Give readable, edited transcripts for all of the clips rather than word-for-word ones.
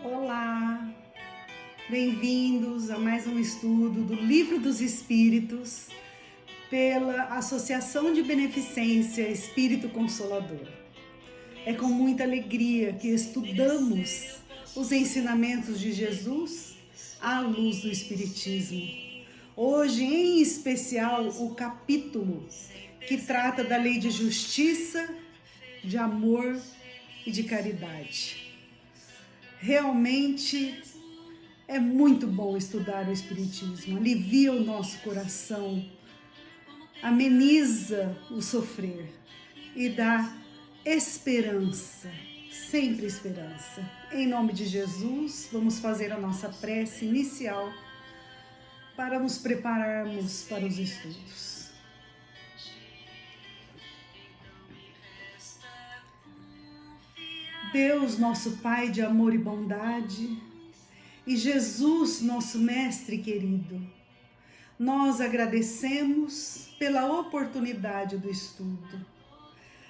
Olá, bem-vindos a mais um estudo do Livro dos Espíritos pela Associação de Beneficência Espírito Consolador. É com muita alegria que estudamos os ensinamentos de Jesus à luz do Espiritismo. Hoje, em especial, o capítulo que trata da lei de justiça, de amor e de caridade. Realmente é muito bom estudar o Espiritismo, alivia o nosso coração, ameniza o sofrer e dá esperança, sempre esperança. Em nome de Jesus, vamos fazer a nossa prece inicial para nos prepararmos para os estudos. Deus, nosso Pai de amor e bondade, e Jesus, nosso Mestre querido, nós agradecemos pela oportunidade do estudo.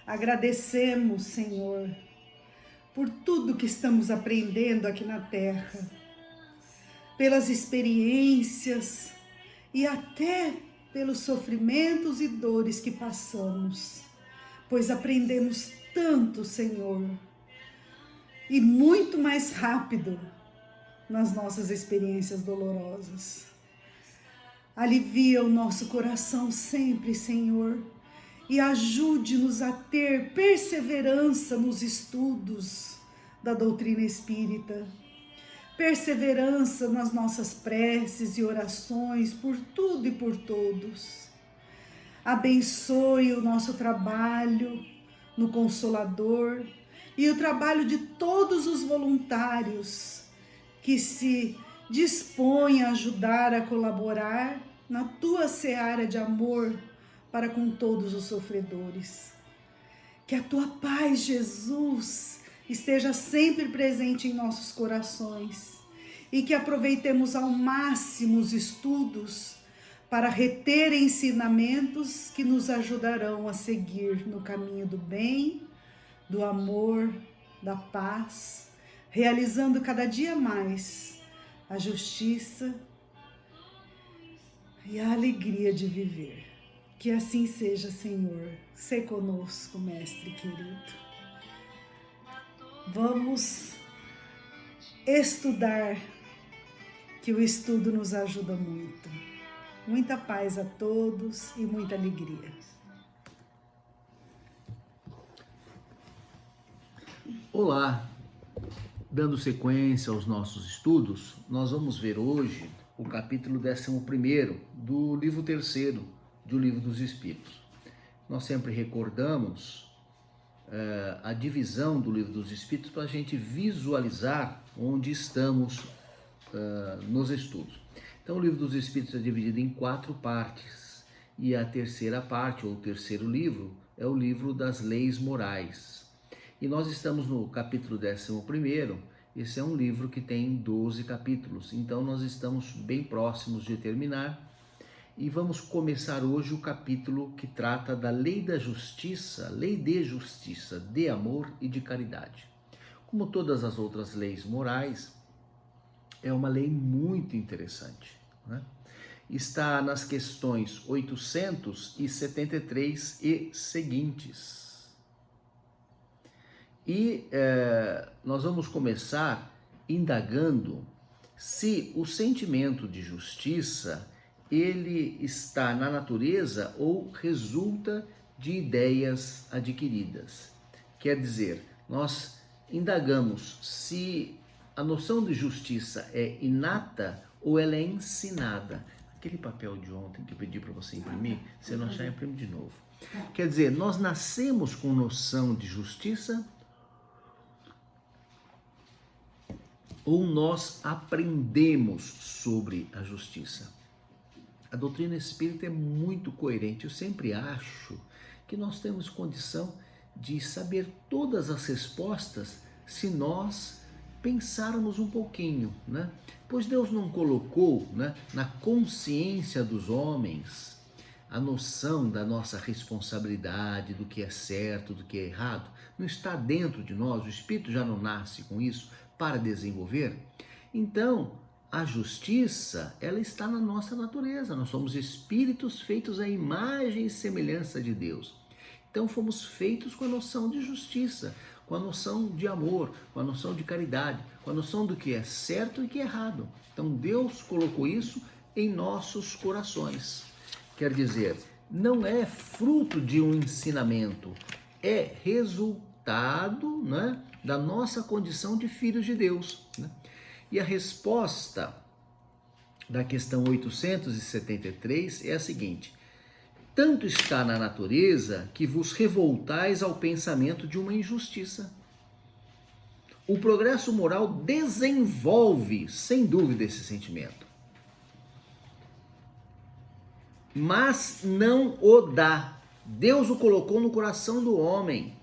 Agradecemos, Senhor, por tudo que estamos aprendendo aqui na Terra, pelas experiências e até pelos sofrimentos e dores que passamos, pois aprendemos tanto, Senhor, e muito mais rápido nas nossas experiências dolorosas. Alivia o nosso coração sempre, Senhor, e ajude-nos a ter perseverança nos estudos da doutrina espírita, perseverança nas nossas preces e orações por tudo e por todos. Abençoe o nosso trabalho no Consolador e o trabalho de todos os voluntários que se dispõem a ajudar, a colaborar na tua seara de amor para com todos os sofredores. Que a tua paz, Jesus, esteja sempre presente em nossos corações e que aproveitemos ao máximo os estudos para reter ensinamentos que nos ajudarão a seguir no caminho do bem, do amor, da paz, realizando cada dia mais a justiça e a alegria de viver. Que assim seja, Senhor. Sê conosco, Mestre querido. Vamos estudar, que o estudo nos ajuda muito. Muita paz a todos e muita alegria. Olá, dando sequência aos nossos estudos, nós vamos ver hoje o capítulo 11º do livro 3º do Livro dos Espíritos. Nós sempre recordamos a divisão do Livro dos Espíritos para a gente visualizar onde estamos nos estudos. Então o Livro dos Espíritos é dividido em 4 partes e a terceira parte, ou o terceiro livro, é o livro das leis morais. E nós estamos no capítulo 11º, esse é um livro que tem 12 capítulos, então nós estamos bem próximos de terminar e vamos começar hoje o capítulo que trata da lei da justiça, lei de justiça, de amor e de caridade. Como todas as outras leis morais, é uma lei muito interessante, né? Está nas questões 873 e seguintes. E nós vamos começar indagando se o sentimento de justiça ele está na natureza ou resulta de ideias adquiridas. Quer dizer, nós indagamos se a noção de justiça é inata ou ela é ensinada. Aquele papel de ontem que eu pedi para você imprimir, se não achar, imprime de novo. Quer dizer, nós nascemos com noção de justiça ou nós aprendemos sobre a justiça? A doutrina espírita é muito coerente. Eu sempre acho que nós temos condição de saber todas as respostas se nós pensarmos um pouquinho, né? Pois Deus não colocou, né, na consciência dos homens a noção da nossa responsabilidade, do que é certo, do que é errado. Não está dentro de nós, o espírito já não nasce com isso. para desenvolver? Então, a justiça, ela está na nossa natureza. Nós somos espíritos feitos à imagem e semelhança de Deus. Então, fomos feitos com a noção de justiça, com a noção de amor, com a noção de caridade, com a noção do que é certo e o que é errado. Então, Deus colocou isso em nossos corações. Quer dizer, não é fruto de um ensinamento, é resultado, né, da nossa condição de filhos de Deus, né? E a resposta da questão 873 é a seguinte: tanto está na natureza que vos revoltais ao pensamento de uma injustiça. O progresso moral desenvolve, sem dúvida, esse sentimento, mas não o dá. Deus o colocou no coração do homem.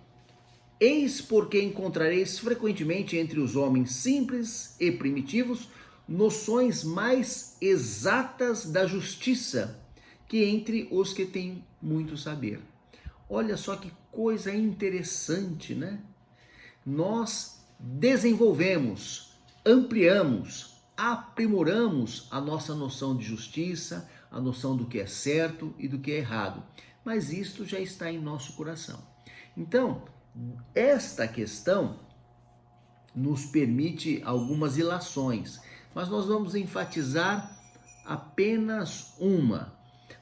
Eis porque encontrareis frequentemente entre os homens simples e primitivos noções mais exatas da justiça que entre os que têm muito saber. Olha só que coisa interessante, né? Nós desenvolvemos, ampliamos, aprimoramos a nossa noção de justiça, a noção do que é certo e do que é errado, mas isto já está em nosso coração. Então, esta questão nos permite algumas ilações, mas nós vamos enfatizar apenas uma.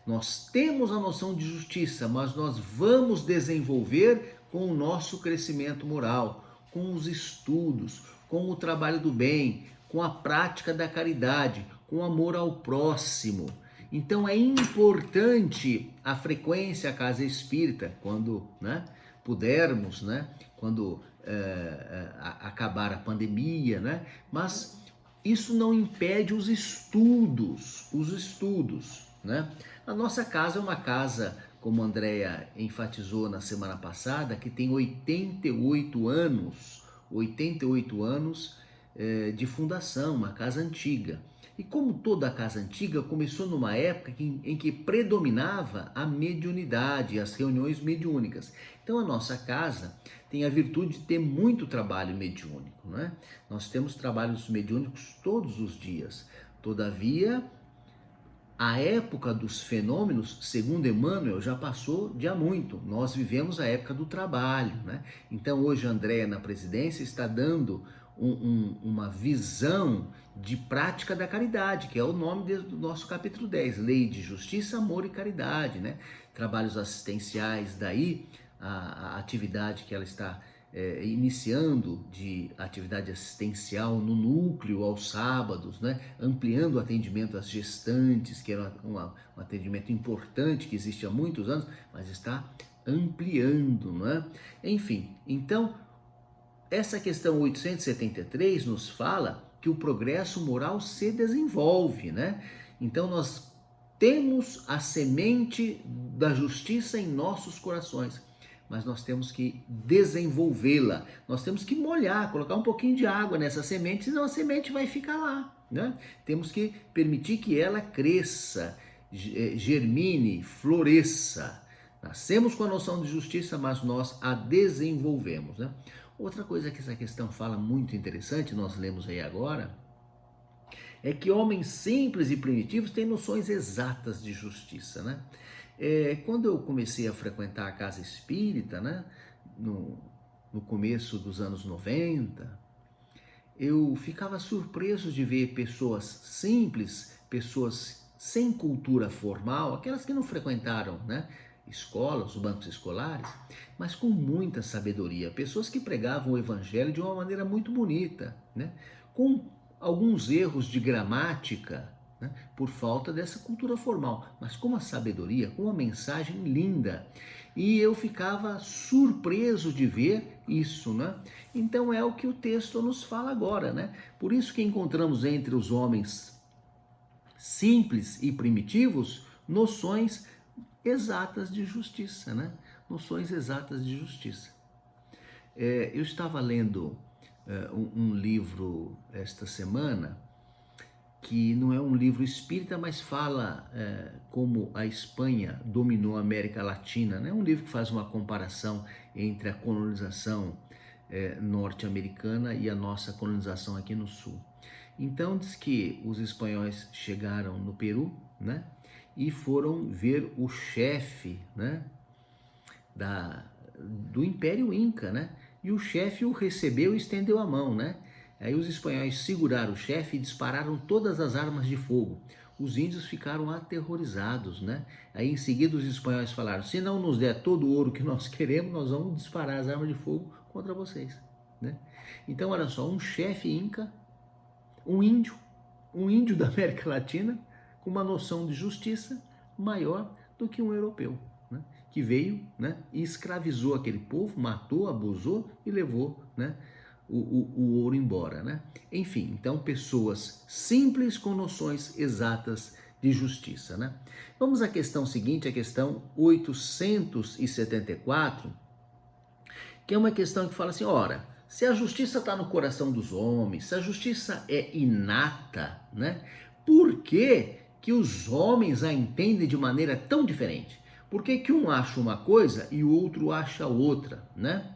Nós temos a noção de justiça, mas nós vamos desenvolver com o nosso crescimento moral, com os estudos, com o trabalho do bem, com a prática da caridade, com o amor ao próximo. Então é importante a frequência à casa espírita, quando, né, pudermos, né, quando acabar a pandemia, né, mas isso não impede os estudos, né? A nossa casa é uma casa, como a Andréia enfatizou na semana passada, que tem 88 anos de fundação, uma casa antiga. E como toda casa antiga, começou numa época em que predominava a mediunidade, as reuniões mediúnicas. Então a nossa casa tem a virtude de ter muito trabalho mediúnico, né? Nós temos trabalhos mediúnicos todos os dias. Todavia, a época dos fenômenos, segundo Emmanuel, já passou de há muito. Nós vivemos a época do trabalho, né? Então hoje a Andréia, na presidência, está dando uma visão de prática da caridade, que é o nome do nosso capítulo 10, Lei de Justiça, Amor e Caridade, né? Trabalhos assistenciais, daí a atividade que ela está iniciando de atividade assistencial no núcleo aos sábados, né? Ampliando o atendimento às gestantes, que era um atendimento importante que existe há muitos anos, mas está ampliando, né? Enfim, então essa questão 873 nos fala que o progresso moral se desenvolve, né? Então nós temos a semente da justiça em nossos corações, mas nós temos que desenvolvê-la, nós temos que molhar, colocar um pouquinho de água nessa semente, senão a semente vai ficar lá, né? Temos que permitir que ela cresça, germine, floresça. Nascemos com a noção de justiça, mas nós a desenvolvemos, né? Outra coisa que essa questão fala muito interessante, nós lemos aí agora, é que homens simples e primitivos têm noções exatas de justiça, né? Quando eu comecei a frequentar a casa espírita, né, no começo dos anos 90, eu ficava surpreso de ver pessoas simples, pessoas sem cultura formal, aquelas que não frequentaram, né, escolas, os bancos escolares, mas com muita sabedoria, pessoas que pregavam o evangelho de uma maneira muito bonita, né, com alguns erros de gramática, né, por falta dessa cultura formal, mas com uma sabedoria, com uma mensagem linda. E eu ficava surpreso de ver isso, né? Então é o que o texto nos fala agora, né? Por isso que encontramos entre os homens simples e primitivos noções exatas de justiça, né? Noções exatas de justiça. Eu estava lendo um livro esta semana, que não é um livro espírita, mas fala como a Espanha dominou a América Latina, né? Um livro que faz uma comparação entre a colonização norte-americana e a nossa colonização aqui no sul. Então diz que os espanhóis chegaram no Peru, né, e foram ver o chefe, né, do Império Inca, né, e o chefe o recebeu e estendeu a mão, né. Aí os espanhóis seguraram o chefe e dispararam todas as armas de fogo. Os índios ficaram aterrorizados, né? Aí em seguida os espanhóis falaram: se não nos der todo o ouro que nós queremos, nós vamos disparar as armas de fogo contra vocês, né? Então olha só, um chefe inca, um índio da América Latina, com uma noção de justiça maior do que um europeu, né? Que veio, né, e escravizou aquele povo, matou, abusou e levou, né, o ouro embora, né? Enfim, então pessoas simples com noções exatas de justiça, né? Vamos à questão seguinte, a questão 874, que é uma questão que fala assim: ora, se a justiça está no coração dos homens, se a justiça é inata, né? Por que os homens a entendem de maneira tão diferente? Por que um acha uma coisa e o outro acha outra, né?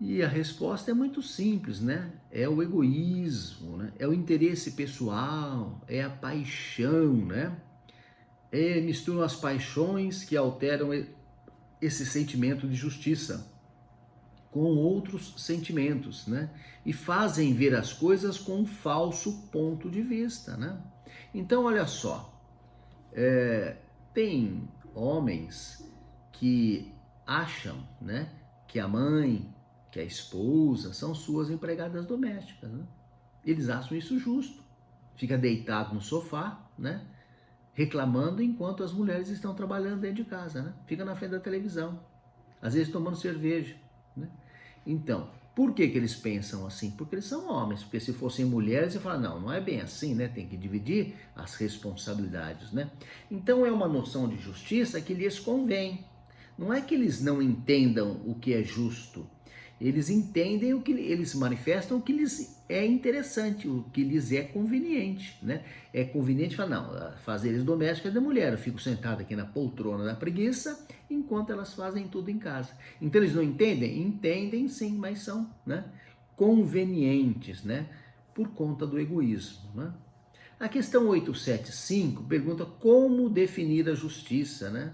E a resposta é muito simples, né? É o egoísmo, né? É o interesse pessoal, é a paixão, né? Misturam as paixões que alteram esse sentimento de justiça com outros sentimentos, né? E fazem ver as coisas com um falso ponto de vista, né? Então, olha só, tem homens que acham, né, que a mãe, que a esposa são suas empregadas domésticas, né? Eles acham isso justo. Fica deitado no sofá, né, reclamando enquanto as mulheres estão trabalhando dentro de casa, né? Fica na frente da televisão, às vezes tomando cerveja, né? Então, por que eles pensam assim? Porque eles são homens, porque se fossem mulheres, você fala, não é bem assim, né? Tem que dividir as responsabilidades, né? Então é uma noção de justiça que lhes convém. Não é que eles não entendam o que é justo. Eles entendem o que eles manifestam, o que lhes é interessante, o que lhes é conveniente, né? É conveniente falar, não, fazeres domésticas é da mulher, eu fico sentado aqui na poltrona da preguiça, enquanto elas fazem tudo em casa. Então eles não entendem? Entendem sim, mas são, né, convenientes, né, por conta do egoísmo, né? A questão 875 pergunta como definir a justiça, né?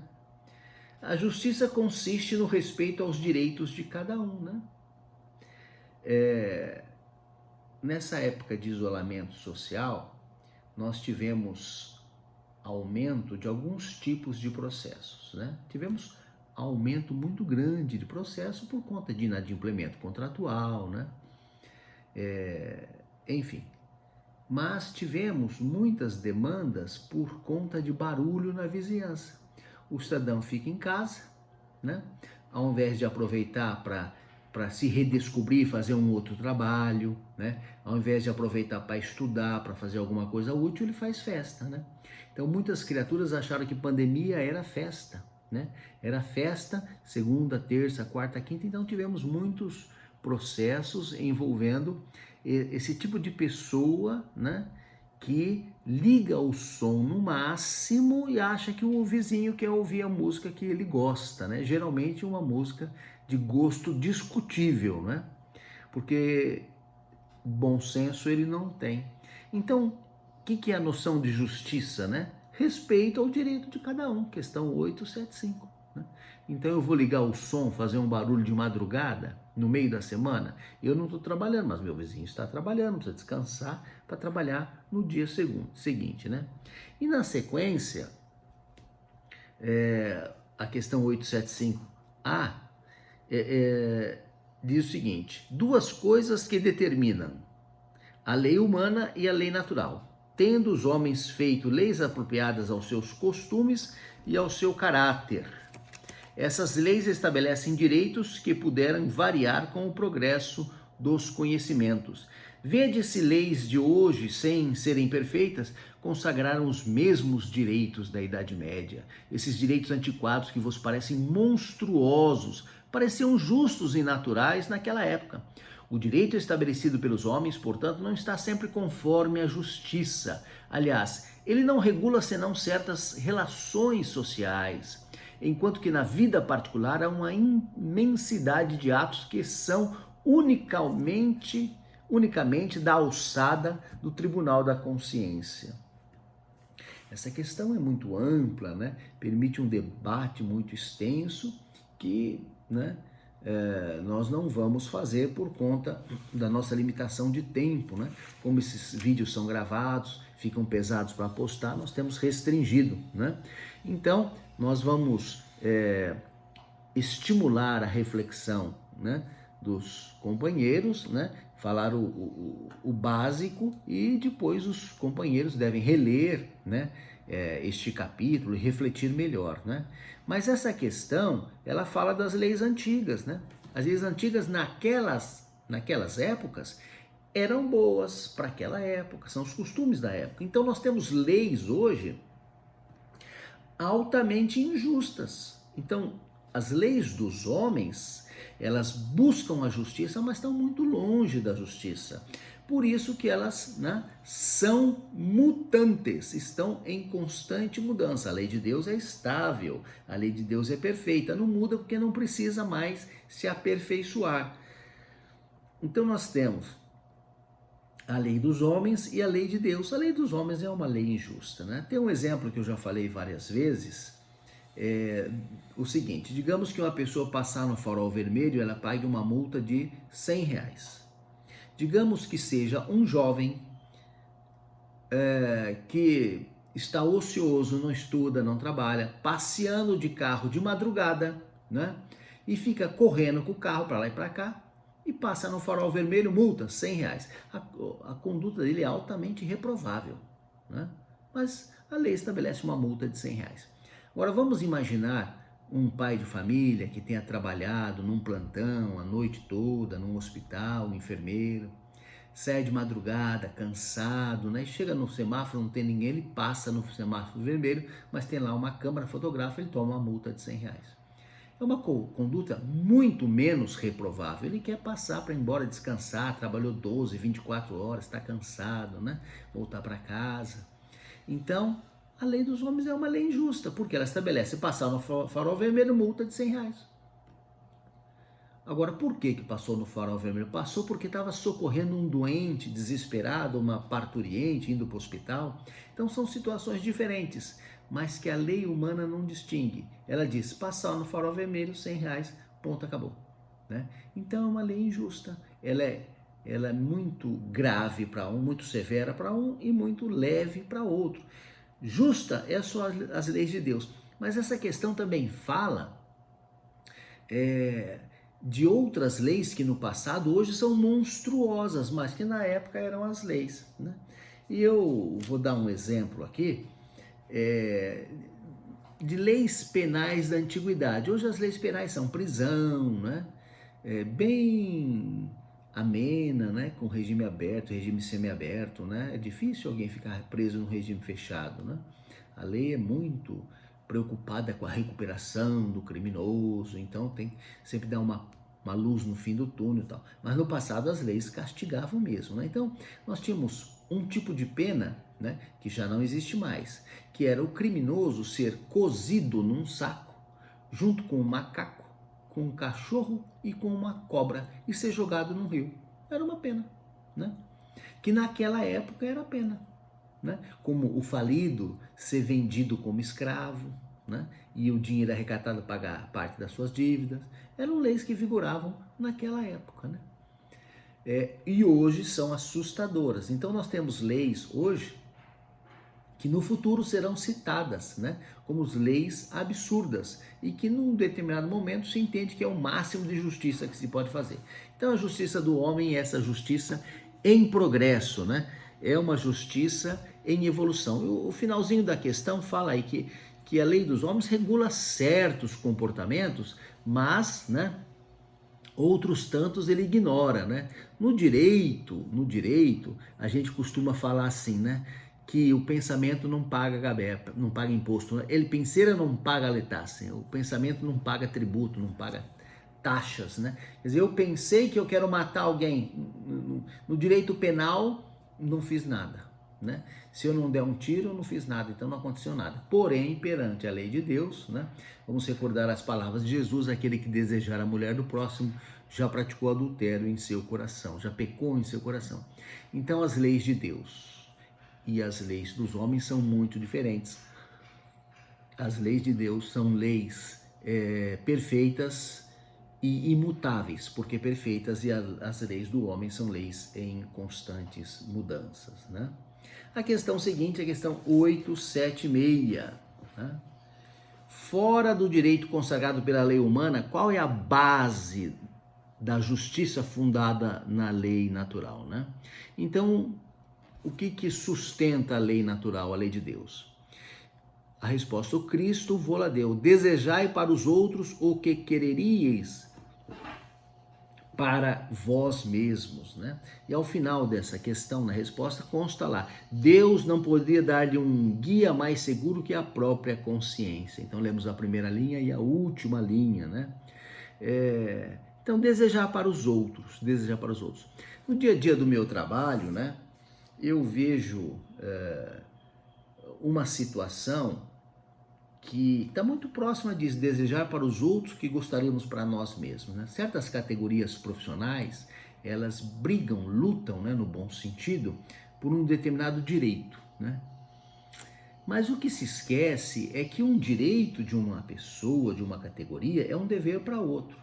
A justiça consiste no respeito aos direitos de cada um, né? Nessa época de isolamento social, nós tivemos aumento de alguns tipos de processos, né? Tivemos aumento muito grande de processo por conta de inadimplemento contratual, né? Enfim, mas tivemos muitas demandas por conta de barulho na vizinhança. O cidadão fica em casa, né? Ao invés de aproveitar para se redescobrir, fazer um outro trabalho, né? Ao invés de aproveitar para estudar, para fazer alguma coisa útil, ele faz festa, né? Então muitas criaturas acharam que pandemia era festa, né? Era festa, segunda, terça, quarta, quinta, então tivemos muitos processos envolvendo esse tipo de pessoa, né, que liga o som no máximo e acha que o vizinho quer ouvir a música que ele gosta, né? Geralmente uma música de gosto discutível, né? Porque bom senso ele não tem. Então, o que é a noção de justiça, né? Respeito ao direito de cada um, questão 875. Né? Então eu vou ligar o som, fazer um barulho de madrugada, no meio da semana, eu não estou trabalhando, mas meu vizinho está trabalhando, precisa descansar para trabalhar no dia seguinte, né? E na sequência, a questão 875A diz o seguinte: duas coisas que determinam a lei humana e a lei natural, tendo os homens feito leis apropriadas aos seus costumes e ao seu caráter. Essas leis estabelecem direitos que puderam variar com o progresso dos conhecimentos. Vede-se leis de hoje, sem serem perfeitas, consagraram os mesmos direitos da Idade Média. Esses direitos antiquados que vos parecem monstruosos, pareciam justos e naturais naquela época. O direito estabelecido pelos homens, portanto, não está sempre conforme a justiça. Aliás, ele não regula senão certas relações sociais. enquanto que na vida particular há uma imensidade de atos que são unicamente da alçada do tribunal da consciência. Essa questão é muito ampla, né? Permite um debate muito extenso que, né, nós não vamos fazer por conta da nossa limitação de tempo, né? Como esses vídeos são gravados, ficam pesados para postar, nós temos restringido, né? Então, nós vamos estimular a reflexão, né, dos companheiros, né? Falar o básico e depois os companheiros devem reler, né, este capítulo e refletir melhor, né? Mas essa questão, ela fala das leis antigas, né? As leis antigas naquelas épocas eram boas para aquela época, são os costumes da época. Então nós temos leis hoje altamente injustas. Então as leis dos homens, elas buscam a justiça, mas estão muito longe da justiça. Por isso que elas, né, são mutantes, estão em constante mudança. A lei de Deus é estável, a lei de Deus é perfeita, não muda porque não precisa mais se aperfeiçoar. Então nós temos a lei dos homens e a lei de Deus. A lei dos homens é uma lei injusta, né? Tem um exemplo que eu já falei várias vezes, o seguinte: digamos que uma pessoa passar no farol vermelho, ela pague uma multa de R$100. Digamos que seja um jovem que está ocioso, não estuda, não trabalha, passeando de carro de madrugada, né? E fica correndo com o carro para lá e para cá e passa no farol vermelho, multa R$100. A conduta dele é altamente reprovável, né? Mas a lei estabelece uma multa de R$100. Agora vamos imaginar um pai de família que tenha trabalhado num plantão a noite toda, num hospital, um enfermeiro, sai de madrugada, cansado, né? Chega no semáforo, não tem ninguém, ele passa no semáforo vermelho, mas tem lá uma câmera fotográfica, ele toma uma multa de R$100. É uma conduta muito menos reprovável. Ele quer passar para ir embora descansar, trabalhou 12, 24 horas, está cansado, né? Voltar para casa. Então, a lei dos homens é uma lei injusta, porque ela estabelece passar no farol vermelho, multa de R$100. Agora, por que passou no farol vermelho? Passou porque estava socorrendo um doente desesperado, uma parturiente indo para o hospital. Então são situações diferentes, mas que a lei humana não distingue. Ela diz, passar no farol vermelho, R$100, ponto, acabou, né? Então é uma lei injusta. Ela é muito grave para um, muito severa para um e muito leve para outro. Justa é só as leis de Deus. Mas essa questão também fala de outras leis que no passado hoje são monstruosas, mas que na época eram as leis, né? E eu vou dar um exemplo aqui de leis penais da antiguidade. Hoje as leis penais são prisão, né? Bem amena, né? Com regime aberto, regime semiaberto, né? É difícil alguém ficar preso no regime fechado, né? A lei é muito preocupada com a recuperação do criminoso, então tem que sempre dar uma luz no fim do túnel e tal. Mas no passado as leis castigavam mesmo, né? Então nós tínhamos um tipo de pena, né, que já não existe mais, que era o criminoso ser cozido num saco, junto com um macaco, com um cachorro e com uma cobra, e ser jogado num rio. Era uma pena, né? Que naquela época era pena, né? Como o falido ser vendido como escravo, né? E o dinheiro arrecadado pagar parte das suas dívidas. Eram leis que vigoravam naquela época, né? E hoje são assustadoras. Então nós temos leis hoje que no futuro serão citadas, né, como leis absurdas e que num determinado momento se entende que é o máximo de justiça que se pode fazer. Então a justiça do homem é essa justiça em progresso, né? É uma justiça em evolução. O finalzinho da questão fala aí que a lei dos homens regula certos comportamentos, mas, né, outros tantos ele ignora, né? No direito, a gente costuma falar assim, né? Que o pensamento não paga não paga imposto. Ele penseira não paga letasse. O pensamento não paga tributo, não paga taxas, né? Quer dizer, eu pensei que eu quero matar alguém. No direito penal, não fiz nada, né? Se eu não der um tiro, eu não fiz nada, então não aconteceu nada. Porém, perante a lei de Deus, né? Vamos recordar as palavras de Jesus: aquele que desejar a mulher do próximo já praticou adultério em seu coração, já pecou em seu coração. Então as leis de Deus e as leis dos homens são muito diferentes. As leis de Deus são leis perfeitas e imutáveis, porque perfeitas, e as leis do homem são leis em constantes mudanças, né? A questão seguinte, a questão 876, né? Fora do direito consagrado pela lei humana, qual é a base da justiça fundada na lei natural, né? Então, o que sustenta a lei natural, a lei de Deus? A resposta: o Cristo vô-la deu. Desejai para os outros o que quereríeis para vós mesmos, né? E ao final dessa questão, na resposta, consta lá: Deus não poderia dar-lhe um guia mais seguro que a própria consciência. Então lemos a primeira linha e a última linha, né? Então, desejar para os outros, desejar para os outros. No dia a dia do meu trabalho, né? Eu vejo uma situação que está muito próxima disso: desejar para os outros o que gostaríamos para nós mesmos, né? Certas categorias profissionais, elas brigam, lutam, né, no bom sentido, por um determinado direito, né? Mas o que se esquece é que um direito de uma pessoa, de uma categoria, é um dever para outro,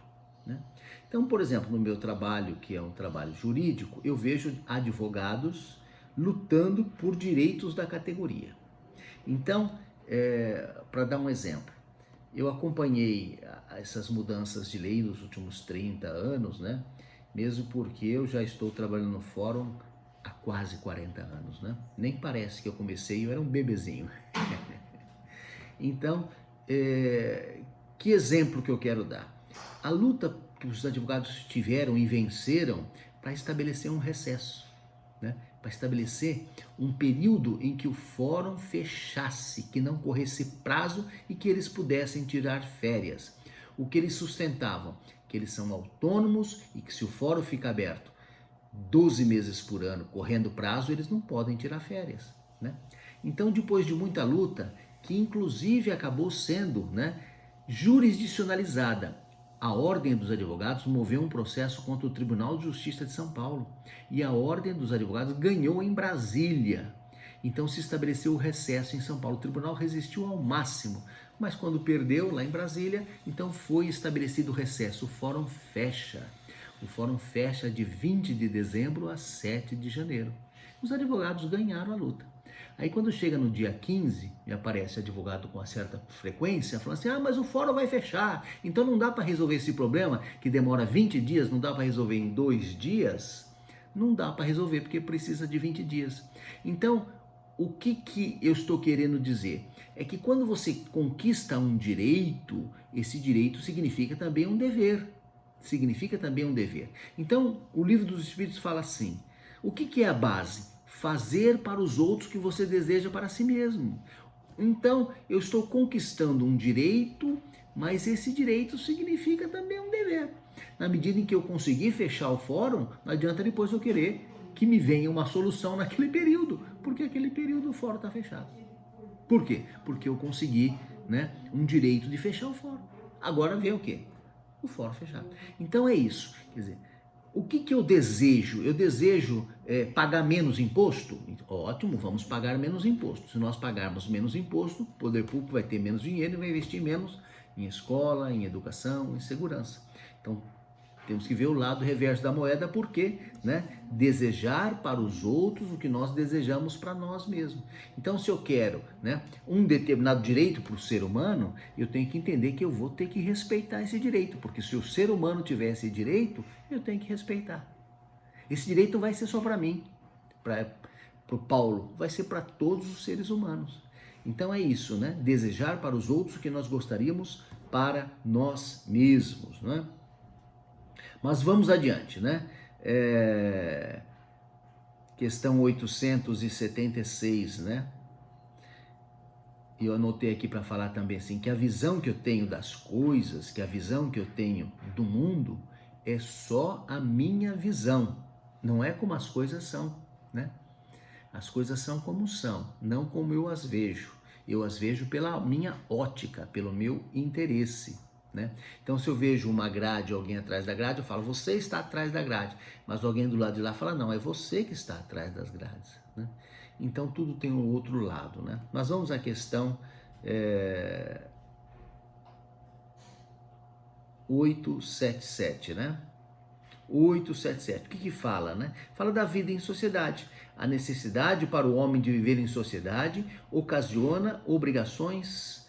né? Então, por exemplo, no meu trabalho, que é um trabalho jurídico, eu vejo advogados lutando por direitos da categoria. Então, para dar um exemplo, eu acompanhei essas mudanças de lei nos últimos 30 anos, né? Mesmo porque eu já estou trabalhando no fórum há quase 40 anos, né? Nem parece que eu comecei, eu era um bebezinho. Então, que exemplo que eu quero dar? A luta que os advogados tiveram e venceram para estabelecer um recesso, né? Para estabelecer um período em que o fórum fechasse, que não corresse prazo e que eles pudessem tirar férias. O que eles sustentavam? Que eles são autônomos e que se o fórum fica aberto 12 meses por ano, correndo prazo, eles não podem tirar férias, né? Então, depois de muita luta, que inclusive acabou sendo, né, jurisdicionalizada, a Ordem dos Advogados moveu um processo contra o Tribunal de Justiça de São Paulo e a Ordem dos Advogados ganhou em Brasília. Então se estabeleceu o recesso em São Paulo. O tribunal resistiu ao máximo, mas quando perdeu lá em Brasília, então foi estabelecido o recesso. O fórum fecha. O fórum fecha de 20 de dezembro a 7 de janeiro. Os advogados ganharam a luta. Aí quando chega no dia 15, e aparece advogado com uma certa frequência, falando assim: mas o fórum vai fechar, então não dá para resolver esse problema que demora 20 dias, não dá para resolver em 2 dias? Não dá para resolver, porque precisa de 20 dias. Então, o que eu estou querendo dizer? É que quando você conquista um direito, esse direito significa também um dever. Significa também um dever. Então, o Livro dos Espíritos fala assim: o que é a base? Fazer para os outros o que você deseja para si mesmo. Então, eu estou conquistando um direito, mas esse direito significa também um dever. Na medida em que eu conseguir fechar o fórum, não adianta depois eu querer que me venha uma solução naquele período, porque aquele período o fórum está fechado. Por quê? Porque eu consegui, né, um direito de fechar o fórum. Agora vem o quê? O fórum fechado. Então é isso. Quer dizer, o que eu desejo? Eu desejo pagar menos imposto? Ótimo, vamos pagar menos imposto. Se nós pagarmos menos imposto, o poder público vai ter menos dinheiro e vai investir menos em escola, em educação, em segurança. Então, temos que ver o lado reverso da moeda, porque, né, desejar para os outros o que nós desejamos para nós mesmos. Então, se eu quero, né, um determinado direito para o ser humano, eu tenho que entender que eu vou ter que respeitar esse direito, porque se o ser humano tiver esse direito, eu tenho que respeitar. Esse direito não vai ser só para mim, para o Paulo, vai ser para todos os seres humanos. Então é isso, né? Desejar para os outros o que nós gostaríamos para nós mesmos, né? Mas vamos adiante, né? Questão 876, né? E eu anotei aqui para falar também assim, que a visão que eu tenho das coisas, que a visão que eu tenho do mundo é só a minha visão, não é como as coisas são, né? As coisas são como são, não como eu as vejo. Eu as vejo pela minha ótica, pelo meu interesse, né? Então, se eu vejo uma grade, alguém atrás da grade, eu falo, você está atrás da grade. Mas alguém do lado de lá fala, não, é você que está atrás das grades, né? Então, tudo tem um outro lado, né? Mas vamos à questão 877, né? 877, o que fala, né? Fala da vida em sociedade. A necessidade para o homem de viver em sociedade ocasiona obrigações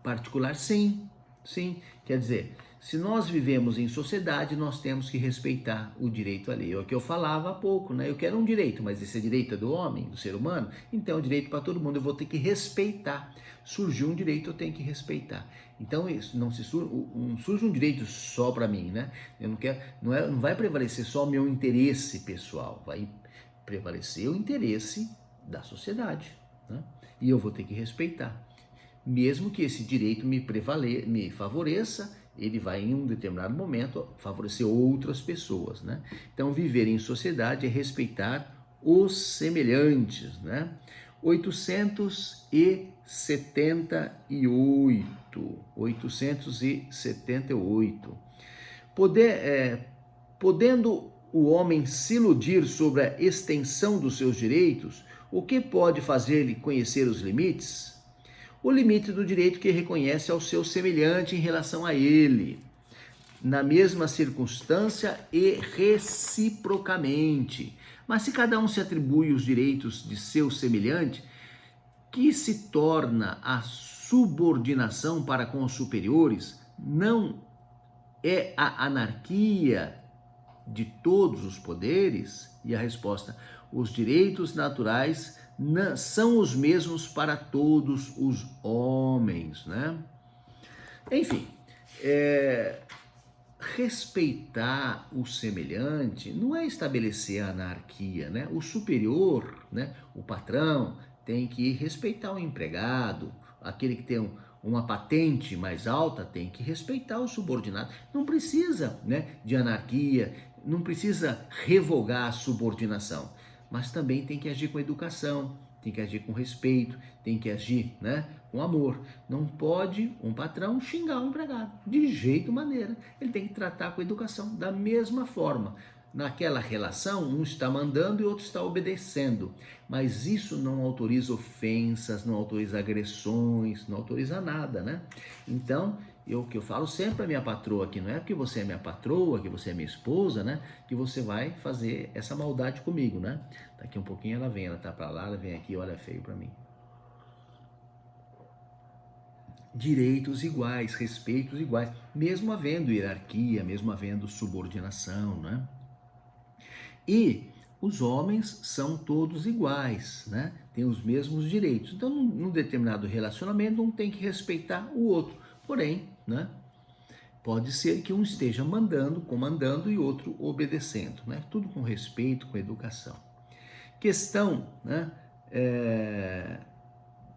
particulares? Sim, sim. Quer dizer, se nós vivemos em sociedade, nós temos que respeitar o direito alheio. É o que eu falava há pouco, né? Eu quero um direito, mas esse direito é do homem, do ser humano, então é um direito para todo mundo, eu vou ter que respeitar. Surgiu um direito, eu tenho que respeitar. Então isso não surge um direito só para mim, né? Eu não quero, não vai prevalecer só o meu interesse pessoal, vai prevalecer o interesse da sociedade, né? E eu vou ter que respeitar. Mesmo que esse direito me favoreça, ele vai em um determinado momento favorecer outras pessoas, né? Então, viver em sociedade é respeitar os semelhantes, né? 878. Podendo o homem se iludir sobre a extensão dos seus direitos, o que pode fazer-lhe conhecer os limites? O limite do direito que reconhece ao seu semelhante em relação a ele, na mesma circunstância e reciprocamente. Mas se cada um se atribui os direitos de seu semelhante, que se torna a subordinação para com os superiores, não é a anarquia de todos os poderes? E a resposta: os direitos naturais são os mesmos para todos os homens, né? Enfim, respeitar o semelhante não é estabelecer a anarquia, né? O superior, né? O patrão tem que respeitar o empregado, aquele que tem uma patente mais alta tem que respeitar o subordinado. Não precisa, né, de anarquia, não precisa revogar a subordinação, mas também tem que agir com educação, tem que agir com respeito, tem que agir, né, com amor. Não pode um patrão xingar um empregado, de jeito maneira. Ele tem que tratar com educação, da mesma forma. Naquela relação, um está mandando e outro está obedecendo, mas isso não autoriza ofensas, não autoriza agressões, não autoriza nada, né? Então, o que eu falo sempre à minha patroa aqui, não é porque você é minha patroa, que você é minha esposa, né, que você vai fazer essa maldade comigo, né? Daqui um pouquinho ela vem, ela tá para lá, ela vem aqui, olha feio para mim. Direitos iguais, respeitos iguais, mesmo havendo hierarquia, mesmo havendo subordinação, né? E os homens são todos iguais, né? Têm os mesmos direitos. Então, num determinado relacionamento, um tem que respeitar o outro. Porém, né, pode ser que um esteja mandando, comandando e outro obedecendo, né? Tudo com respeito, com educação. Questão, né,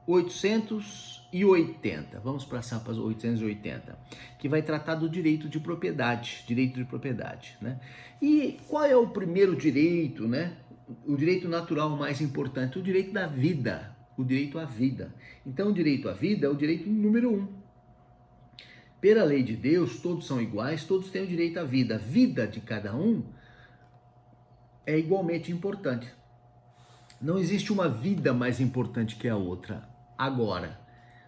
880, vamos passar para 880, que vai tratar do direito de propriedade, né? E qual é o primeiro direito, né? O direito natural mais importante, o direito da vida, o direito à vida. Então, o direito à vida é o direito número 1. Pela lei de Deus, todos são iguais, todos têm o direito à vida. A vida de cada um é igualmente importante. Não existe uma vida mais importante que a outra. Agora,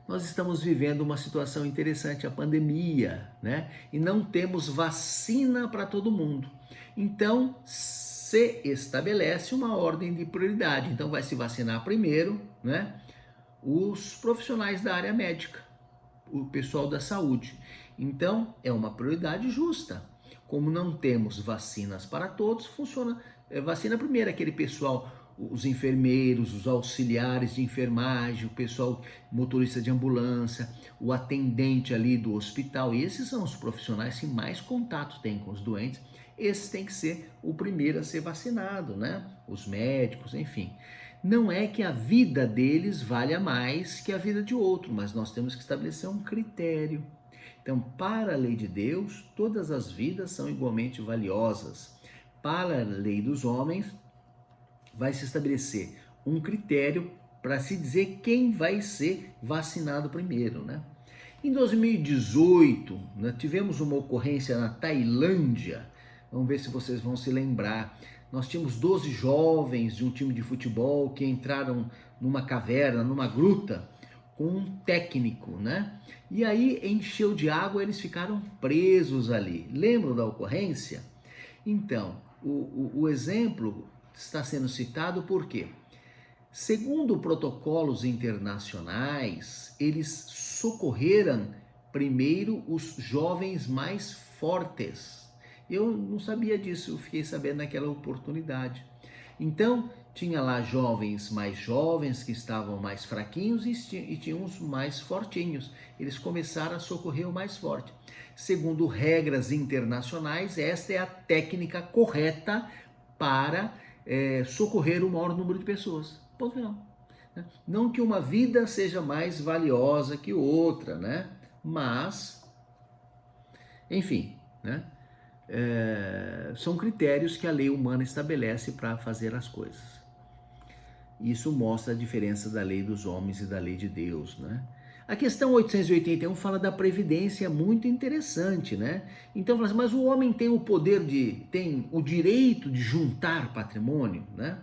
nós estamos vivendo uma situação interessante, a pandemia, né? E não temos vacina para todo mundo. Então, se estabelece uma ordem de prioridade. Então, vai se vacinar primeiro, né, os profissionais da área médica, o pessoal da saúde. Então, é uma prioridade justa. Como não temos vacinas para todos, funciona, vacina primeiro aquele pessoal, os enfermeiros, os auxiliares de enfermagem, o pessoal motorista de ambulância, o atendente ali do hospital. E esses são os profissionais que mais contato têm com os doentes. Esse tem que ser o primeiro a ser vacinado, né? Os médicos, enfim. Não é que a vida deles valha mais que a vida de outro, mas nós temos que estabelecer um critério. Então, para a lei de Deus, todas as vidas são igualmente valiosas. Para a lei dos homens, vai se estabelecer um critério para se dizer quem vai ser vacinado primeiro, né? Em 2018, né, tivemos uma ocorrência na Tailândia. Vamos ver se vocês vão se lembrar. Nós tínhamos 12 jovens de um time de futebol que entraram numa caverna, numa gruta, com um técnico, né? E aí encheu de água, eles ficaram presos ali. Lembram da ocorrência? Então, o exemplo está sendo citado por quê? Segundo protocolos internacionais, eles socorreram primeiro os jovens mais fortes. Eu não sabia disso, eu fiquei sabendo naquela oportunidade. Então, tinha lá jovens mais jovens que estavam mais fraquinhos e tinha uns mais fortinhos. Eles começaram a socorrer o mais forte. Segundo regras internacionais, esta é a técnica correta para socorrer o maior número de pessoas. Ponto final. Não que uma vida seja mais valiosa que outra, né? Mas, enfim, né? São critérios que a lei humana estabelece para fazer as coisas. Isso mostra a diferença da lei dos homens e da lei de Deus, né? A questão 881 fala da previdência, muito interessante, né? Então, fala assim, mas o homem tem o poder tem o direito de juntar patrimônio, né?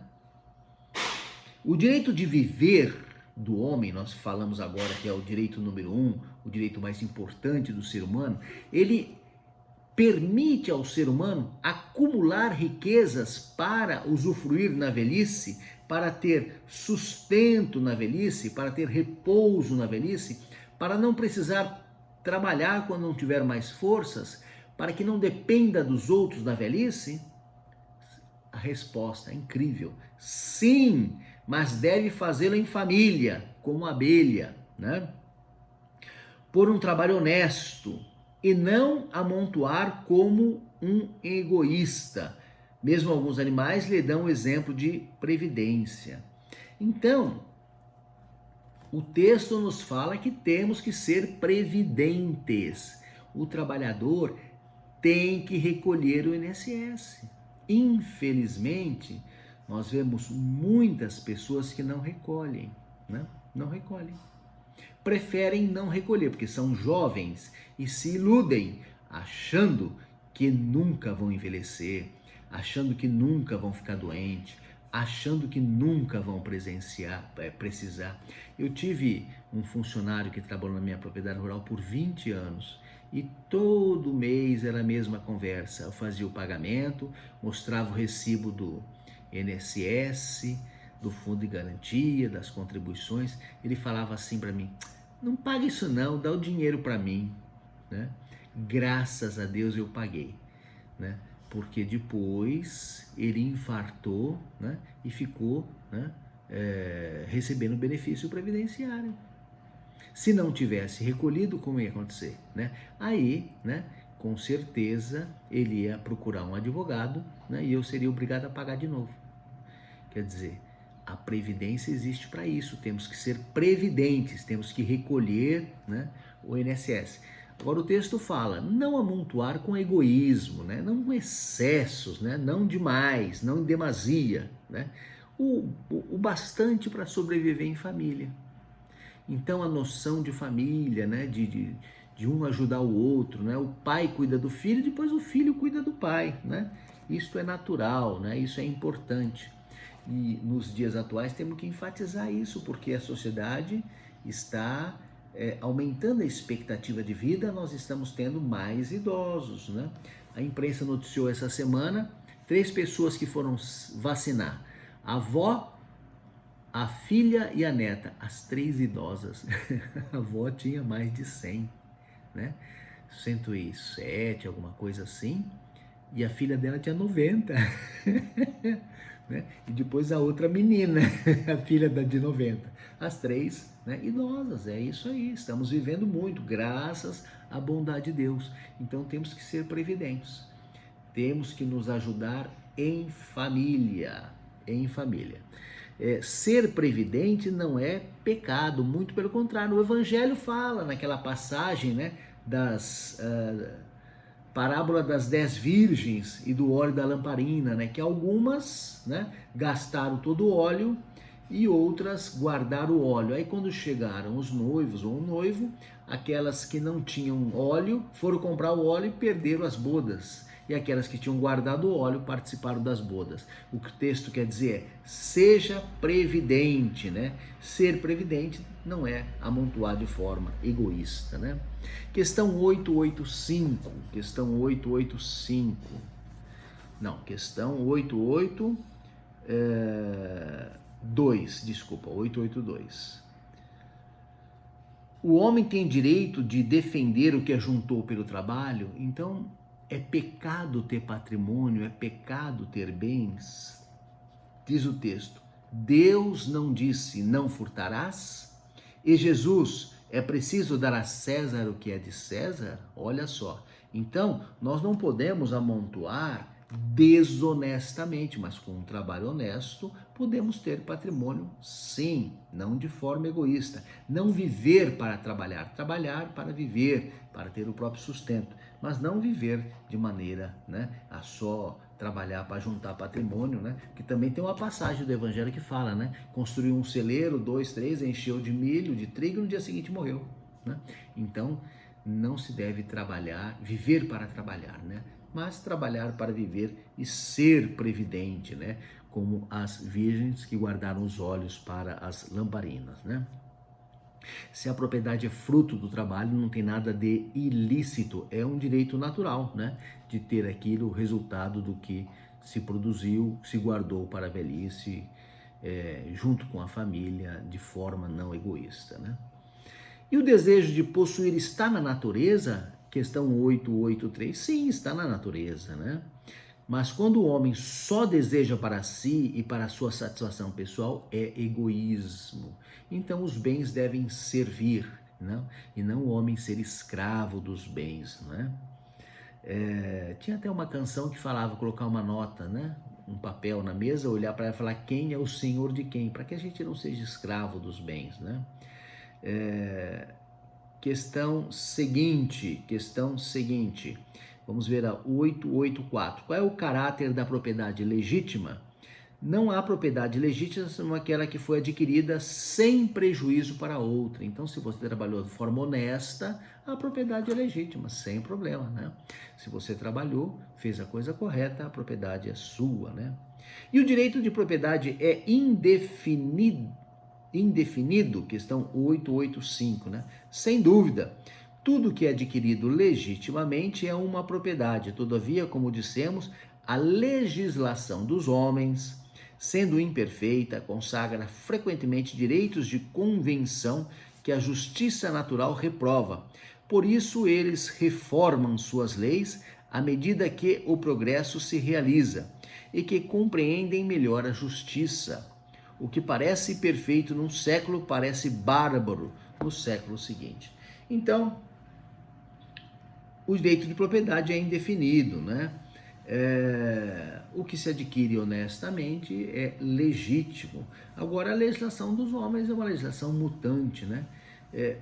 O direito de viver do homem, nós falamos agora que é o direito número 1, o direito mais importante do ser humano, ele permite ao ser humano acumular riquezas para usufruir na velhice, para ter sustento na velhice, para ter repouso na velhice, para não precisar trabalhar quando não tiver mais forças, para que não dependa dos outros na velhice? A resposta é incrível. Sim, mas deve fazê-lo em família, como abelha, né? Por um trabalho honesto e não amontoar como um egoísta. Mesmo alguns animais lhe dão o exemplo de previdência. Então, o texto nos fala que temos que ser previdentes. O trabalhador tem que recolher o INSS. Infelizmente, nós vemos muitas pessoas que não recolhem, né? Não recolhem. Preferem não recolher, porque são jovens e se iludem, achando que nunca vão envelhecer, achando que nunca vão ficar doentes, achando que nunca vão precisar. Eu tive um funcionário que trabalhou na minha propriedade rural por 20 anos e todo mês era a mesma conversa. Eu fazia o pagamento, mostrava o recibo do INSS, do Fundo de Garantia, das contribuições. Ele falava assim para mim, não paga isso não, dá o dinheiro para mim, né? Graças a Deus eu paguei, né? Porque depois ele infartou, né? E ficou, né? Recebendo benefício previdenciário. Se não tivesse recolhido, como ia acontecer, né? Aí, né? Com certeza ele ia procurar um advogado, né? E eu seria obrigado a pagar de novo. Quer dizer, a previdência existe para isso, temos que ser previdentes, temos que recolher, né, o INSS. Agora o texto fala, não amontoar com egoísmo, né, não com excessos, né, não demais, não em demasia, né, o bastante para sobreviver em família. Então a noção de família, né, de um ajudar o outro, né, o pai cuida do filho, depois o filho cuida do pai, né, isso é natural, né, isso é importante. E nos dias atuais temos que enfatizar isso, porque a sociedade está aumentando a expectativa de vida, nós estamos tendo mais idosos, né? A imprensa noticiou essa semana 3 pessoas que foram vacinar, a avó, a filha e a neta, as 3 idosas. A avó tinha mais de 100, né? 107, alguma coisa assim, e a filha dela tinha 90. Né? E depois a outra menina, a filha de 90. As 3, né, idosas, é isso aí. Estamos vivendo muito, graças à bondade de Deus. Então temos que ser previdentes. Temos que nos ajudar em família. Em família. Ser previdente não é pecado, muito pelo contrário. O Evangelho fala naquela passagem, né, parábola das 10 virgens e do óleo da lamparina, né? Que algumas, né, gastaram todo o óleo e outras guardaram o óleo. Aí quando chegaram os noivos ou o noivo, aquelas que não tinham óleo foram comprar o óleo e perderam as bodas. E aquelas que tinham guardado o óleo participaram das bodas. O que o texto quer dizer é, seja previdente, né? Ser previdente não é amontoar de forma egoísta, né? Questão 885, questão 885, não, questão 882. O homem tem direito de defender o que ajuntou pelo trabalho, então é pecado ter patrimônio, é pecado ter bens. Diz o texto, Deus não disse não furtarás? E Jesus, é preciso dar a César o que é de César? Olha só, então nós não podemos amontoar desonestamente, mas com um trabalho honesto, podemos ter patrimônio, sim, não de forma egoísta. Não viver para trabalhar, trabalhar para viver, para ter o próprio sustento, mas não viver de maneira, né, a só trabalhar para juntar patrimônio, né? Que também tem uma passagem do Evangelho que fala, né? Construiu um celeiro, 2, 3, encheu de milho, de trigo, e no dia seguinte morreu, né? Então, não se deve trabalhar, viver para trabalhar, né? Mas trabalhar para viver e ser previdente, né? Como as virgens que guardaram os olhos para as lamparinas, né? Se a propriedade é fruto do trabalho, não tem nada de ilícito, é um direito natural, né? De ter aquilo, o resultado do que se produziu, se guardou para a velhice, junto com a família, de forma não egoísta, né? E o desejo de possuir está na natureza? Questão 883, sim, está na natureza, né? Mas quando o homem só deseja para si e para a sua satisfação pessoal, é egoísmo. Então os bens devem servir, não? E não o homem ser escravo dos bens, né? Tinha até uma canção que falava, colocar uma nota, né? Um papel na mesa, olhar para ela e falar quem é o senhor de quem, para que a gente não seja escravo dos bens, né? Questão seguinte, vamos ver a 884. Qual é o caráter da propriedade legítima? Não há propriedade legítima senão aquela que foi adquirida sem prejuízo para outra. Então, se você trabalhou de forma honesta, a propriedade é legítima, sem problema, né? Se você trabalhou, fez a coisa correta, a propriedade é sua, né? E o direito de propriedade é indefinido, questão 885, né? Sem dúvida, tudo que é adquirido legitimamente é uma propriedade. Todavia, como dissemos, a legislação dos homens, sendo imperfeita, consagra frequentemente direitos de convenção que a justiça natural reprova. Por isso, eles reformam suas leis à medida que o progresso se realiza e que compreendem melhor a justiça. O que parece perfeito num século parece bárbaro no século seguinte. Então, o direito de propriedade é indefinido, né? O que se adquire honestamente é legítimo. Agora, a legislação dos homens é uma legislação mutante, né?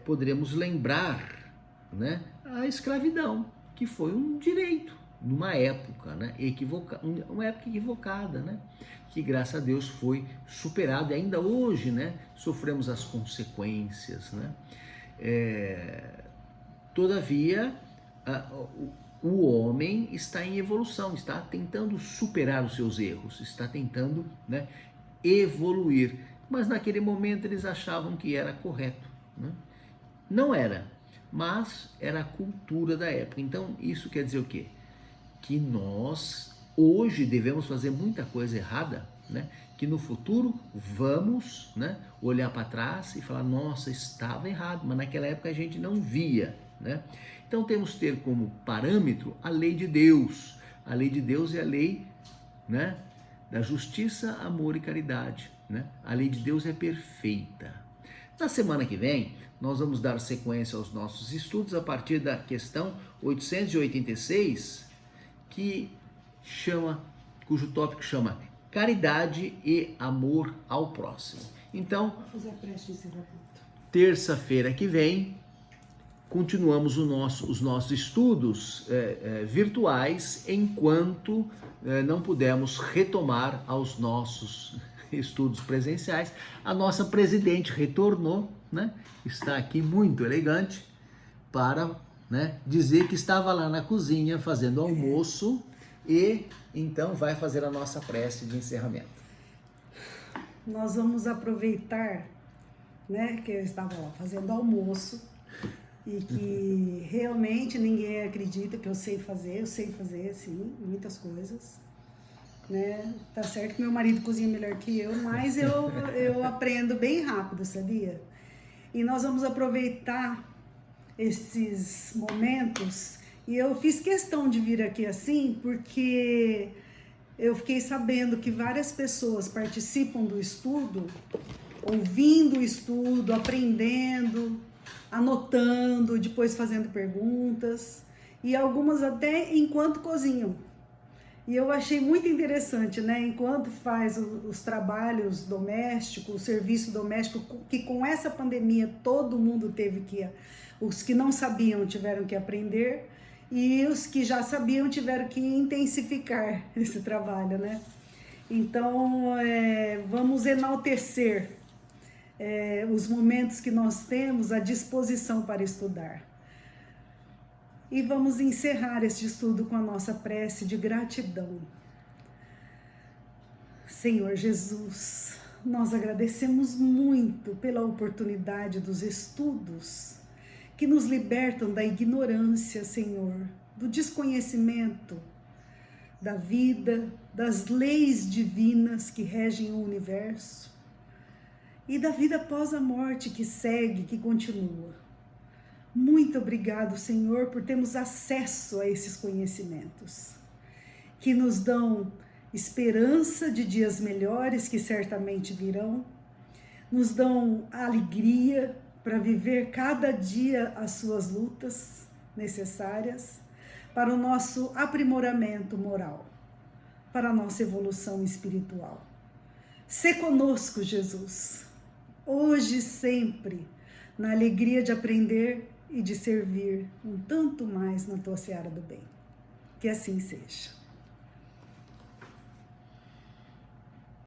Poderemos lembrar, né, a escravidão, que foi um direito numa época, né, uma época equivocada, né, que graças a Deus foi superado e ainda hoje, né, sofremos as consequências, né. Todavia, o homem está em evolução, está tentando superar os seus erros, está tentando, né, evoluir, mas naquele momento eles achavam que era correto, né? Não era, mas era a cultura da época. Então isso quer dizer o quê? Que nós hoje devemos fazer muita coisa errada, né? Que no futuro vamos, né, olhar para trás e falar, nossa, estava errado, mas naquela época a gente não via, né? Então temos que ter como parâmetro a lei de Deus. A lei de Deus é a lei, né, da justiça, amor e caridade, né? A lei de Deus é perfeita. Na semana que vem, nós vamos dar sequência aos nossos estudos a partir da questão 886, cujo tópico chama caridade e amor ao próximo. Então, terça-feira que vem, continuamos os nossos estudos virtuais enquanto não pudemos retomar aos nossos estudos presenciais. A nossa presidente retornou, né? Está aqui muito elegante para, né, dizer que estava lá na cozinha fazendo almoço e então vai fazer a nossa prece de encerramento. Nós vamos aproveitar, né, que eu estava lá fazendo almoço e que realmente ninguém acredita que eu sei fazer sim, muitas coisas, né? Tá certo que meu marido cozinha melhor que eu, mas eu aprendo bem rápido, sabia? E nós vamos aproveitar esses momentos e eu fiz questão de vir aqui assim porque eu fiquei sabendo que várias pessoas participam do estudo, ouvindo o estudo, aprendendo, anotando, depois fazendo perguntas, e algumas até enquanto cozinham. E eu achei muito interessante, né? Enquanto faz os trabalhos domésticos, o serviço doméstico, que com essa pandemia todo mundo teve que... Os que não sabiam tiveram que aprender, e os que já sabiam tiveram que intensificar esse trabalho, né? Então, vamos enaltecer os momentos que nós temos à disposição para estudar. E vamos encerrar este estudo com a nossa prece de gratidão. Senhor Jesus, nós agradecemos muito pela oportunidade dos estudos que nos libertam da ignorância, Senhor, do desconhecimento da vida, das leis divinas que regem o universo e da vida após a morte que segue, que continua. Muito obrigado, Senhor, por termos acesso a esses conhecimentos, que nos dão esperança de dias melhores que certamente virão, nos dão alegria para viver cada dia as suas lutas necessárias para o nosso aprimoramento moral, para a nossa evolução espiritual. Sê conosco, Jesus, hoje e sempre, na alegria de aprender e de servir um tanto mais na tua seara do bem. Que assim seja.